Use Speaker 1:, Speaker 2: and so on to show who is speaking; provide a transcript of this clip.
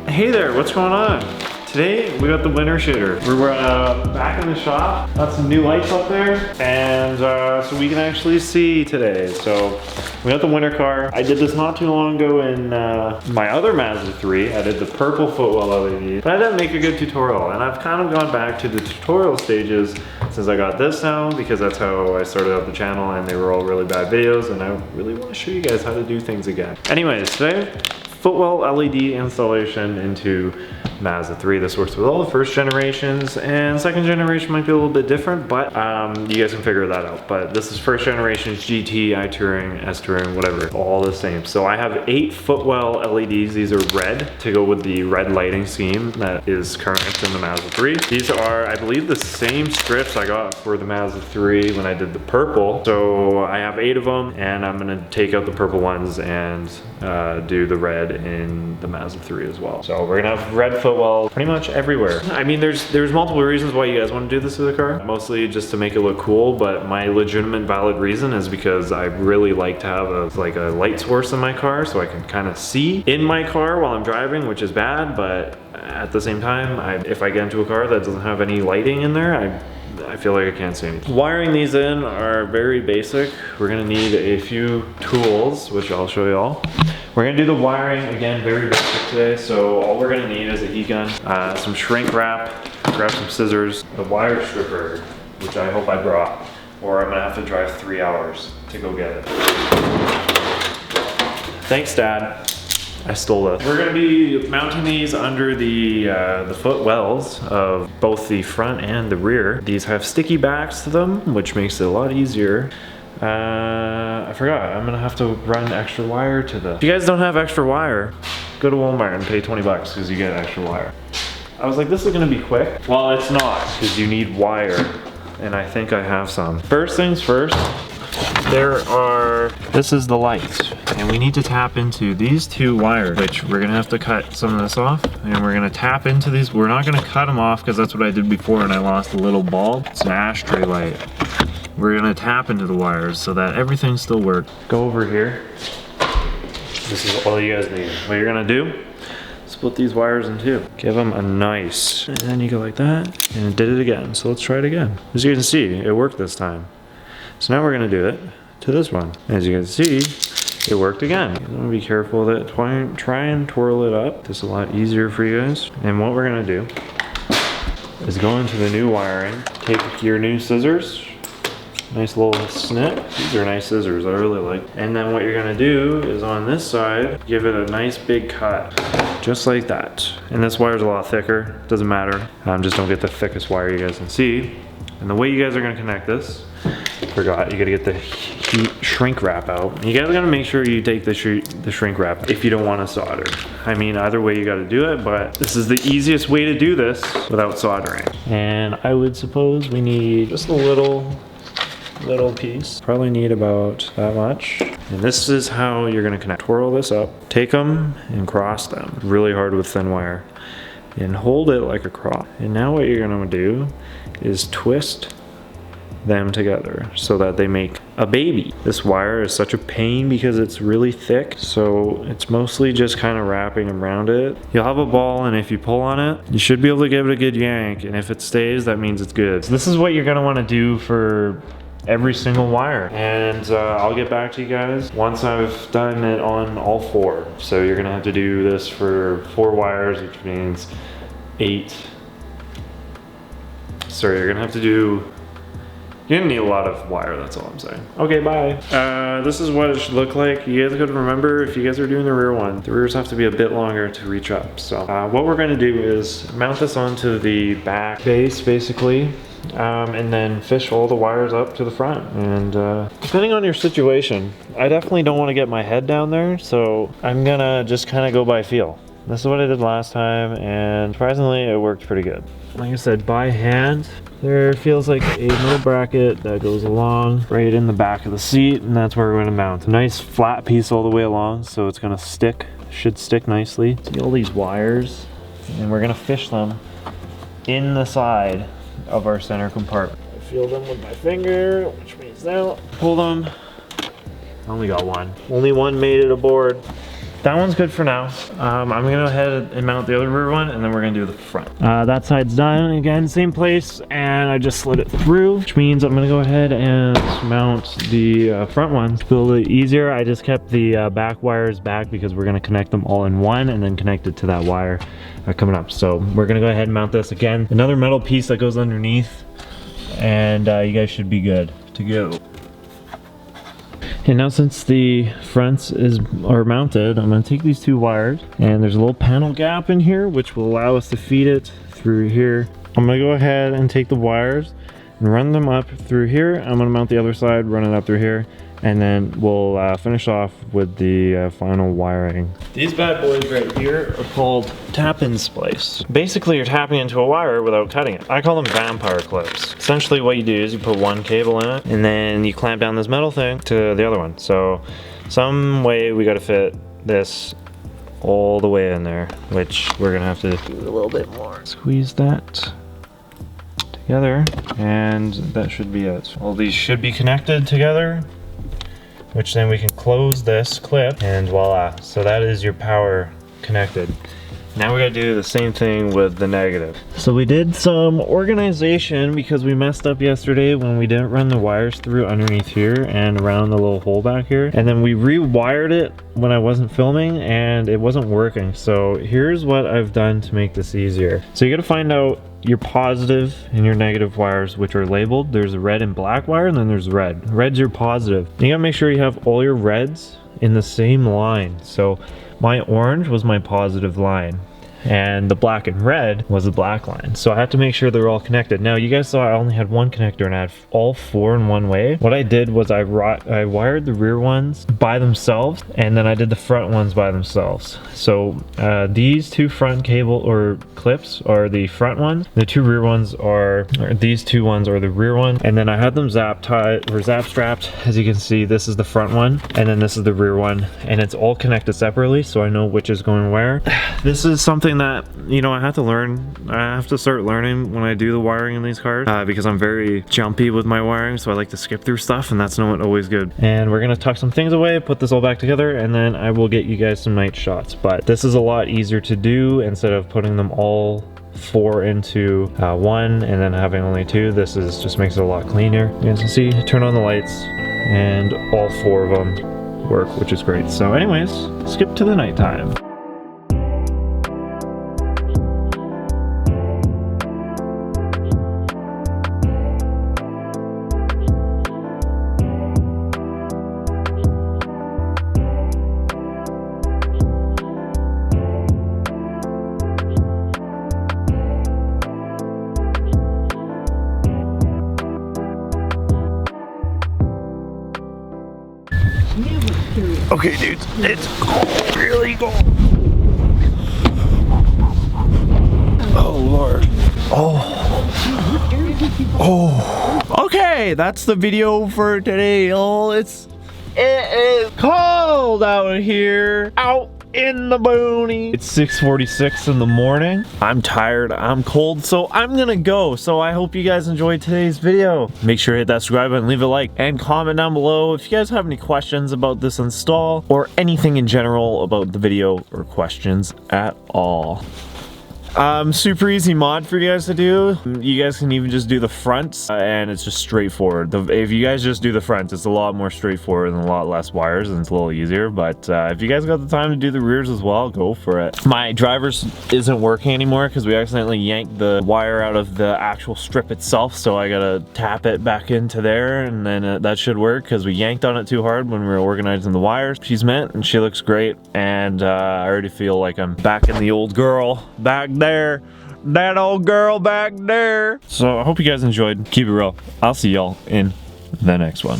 Speaker 1: Hey there, what's going on? Today we got the winter shitter. We're back in the shop, got some new lights up there, and so we can actually see today. So we got the winter car. I did this not too long ago in my other Mazda 3. I did the purple Footwell LED, but I didn't make a good tutorial, and I've kind of gone back to the tutorial stages since I got this now, because that's how I started out the channel, and they were all really bad videos, and I really want to show you guys how to do things again. Anyways, today, Footwell LED installation into Mazda 3. This works with all the first generations, and second generation might be a little bit different, but you guys can figure that out. But this is first generation GT, I-Touring, S-Touring, whatever, all the same. So I have 8 Footwell LEDs. These are red to go with the red lighting scheme that is current in the Mazda 3. These are, I believe, the same strips I got for the Mazda 3 when I did the purple. So I have 8 of them, and I'm gonna take out the purple ones and do the red in the Mazda 3 as well. So we're gonna have red Footwell pretty much everywhere. I mean, there's multiple reasons why you guys want to do this to the car. Mostly just to make it look cool, but my legitimate valid reason is because I really like to have a light source in my car, so I can kind of see in my car while I'm driving, which is bad, but at the same time, if I get into a car that doesn't have any lighting in there, I feel like I can't see anything. Wiring these in are very basic. We're gonna need a few tools, which I'll show you all. We're gonna do the wiring, again, very basic today. So all we're gonna need is a heat gun, some shrink wrap, grab some scissors, a wire stripper, which I hope I brought, or I'm gonna have to drive 3 hours to go get it. Thanks, Dad. I stole this. We're gonna be mounting these under the footwells of both the front and the rear. These have sticky backs to them, which makes it a lot easier. I forgot, I'm gonna have to run extra wire to this. If you guys don't have extra wire, go to Walmart and pay 20 bucks because you get extra wire. I was like, this is gonna be quick. Well, it's not, because you need wire, and I think I have some. First things first, this is the lights, and we need to tap into these 2 wires, which we're gonna have to cut some of this off, and we're gonna tap into these. We're not gonna cut them off because that's what I did before and I lost a little bulb. It's an ashtray light. We're gonna tap into the wires so that everything still works. Go over here. This is all you guys need. What you're gonna do, split these wires in 2. Give them a nice, and then you go like that, and it did it again. So let's try it again. As you can see, it worked this time. So now we're gonna do it to this one. As you can see, it worked again. You wanna be careful with it. Try and twirl it up. This is a lot easier for you guys. And what we're gonna do is go into the new wiring, take your new scissors, nice little snip. These are nice scissors, I really like. And then what you're gonna do is on this side, give it a nice big cut, just like that. And this wire's a lot thicker, doesn't matter. Just don't get the thickest wire you guys can see. And the way you guys are gonna connect this, forgot, you gotta get the heat shrink wrap out. You guys gotta make sure you take the shrink wrap if you don't wanna solder. I mean, either way you gotta do it, but this is the easiest way to do this without soldering. And I would suppose we need just a little piece. Probably need about that much. And this is how you're gonna connect. Twirl this up, take them and cross them. Really hard with thin wire. And hold it like a cross. And now what you're gonna do is twist them together so that they make a baby. This wire is such a pain because it's really thick, so it's mostly just kind of wrapping around it. You'll have a ball, and if you pull on it, you should be able to give it a good yank, and if it stays, that means it's good. So this is what you're gonna wanna do for every single wire, and I'll get back to you guys once I've done it on all 4. So you're gonna have to do this for 4 wires, which means 8. So you're gonna need a lot of wire, that's all I'm saying. Okay, bye. This is what it should look like. You guys gotta remember, if you guys are doing the rear one, the rears have to be a bit longer to reach up. So what we're gonna do is mount this onto the back base, basically, and then fish all the wires up to the front. And depending on your situation, I definitely don't wanna get my head down there, so I'm gonna just kinda go by feel. This is what I did last time, and surprisingly, it worked pretty good. Like I said, by hand, there feels like a little bracket that goes along right in the back of the seat, and that's where we're gonna mount. A nice flat piece all the way along, so it's gonna stick, should stick nicely. See all these wires, and we're gonna fish them in the side of our center compartment. I feel them with my finger, which means now, pull them. I only got one. Only one made it aboard. that one's good for now. I'm gonna go ahead and mount the other rear one, and then we're gonna do the front. That side's done. Again, same place, and I just slid it through, which means I'm gonna go ahead and mount the front one. To build it easier, I just kept the back wires back because we're gonna connect them all in one and then connect it to that wire coming up. So we're gonna go ahead and mount this again. Another metal piece that goes underneath, and you guys should be good to go. And now since the fronts are mounted, I'm going to take these two wires, and there's a little panel gap in here which will allow us to feed it through here. I'm going to go ahead and take the wires and run them up through here. I'm going to mount the other side, run it up through here, and then we'll finish off with the final wiring. These bad boys right here are called tap-in splice. Basically, you're tapping into a wire without cutting it. I call them vampire clips. Essentially what you do is you put one cable in it, and then you clamp down this metal thing to the other one. So some way we got to fit this all the way in there, which we're gonna have to do a little bit more. Squeeze that together, and that should be it. All these should be connected together, which then we can close this clip, and voila. So that is your power connected. Now we gotta do the same thing with the negative. So we did some organization because we messed up yesterday when we didn't run the wires through underneath here and around the little hole back here. And then we rewired it when I wasn't filming and it wasn't working. So here's what I've done to make this easier. So you gotta find out your positive and your negative wires, which are labeled. There's a red and black wire, and then there's red. Red's your positive. You gotta make sure you have all your reds in the same line. So my orange was my positive line, and the black and red was the black line. So I have to make sure they're all connected. Now you guys saw I only had one connector and I had all four in one way. What I did was I wired the rear ones by themselves, and then I did the front ones by themselves. So these two front cable or clips are the front ones. The two rear ones are, these two ones are the rear one. And then I had them zap strapped. As you can see, this is the front one, and then this is the rear one, and it's all connected separately, so I know which is going where. This is something that, you know, I have to learn. I have to start learning when I do the wiring in these cars because I'm very jumpy with my wiring, so I like to skip through stuff, and that's not always good. And we're gonna tuck some things away, put this all back together, and then I will get you guys some night shots. But this is a lot easier to do instead of putting them all four into one and then having only two. This is just makes it a lot cleaner. You guys can see, turn on the lights, and all four of them work, which is great. So anyways, skip to the nighttime. Okay, dudes, it's cold, really cold. Oh, Lord. Oh. Okay, that's the video for today. Oh, it is cold out here. Out in the boonies. It's 6:46 in the morning. I'm tired, I'm cold, so I'm gonna go. So I hope you guys enjoyed today's video. Make sure to hit that subscribe button, leave a like, and comment down below if you guys have any questions about this install or anything in general about the video or questions at all. Super easy mod for you guys to do. You guys can even just do the fronts, and it's just straightforward. If you guys just do the fronts, it's a lot more straightforward and a lot less wires, and it's a little easier. But if you guys got the time to do the rears as well, go for it. My driver's isn't working anymore because we accidentally yanked the wire out of the actual strip itself, so I gotta tap it back into there, and then that should work because we yanked on it too hard when we were organizing the wires. She's mint and she looks great, and I already feel like I'm back in the old girl back there. That old girl back there. So I hope you guys enjoyed. Keep it real. I'll see y'all in the next one.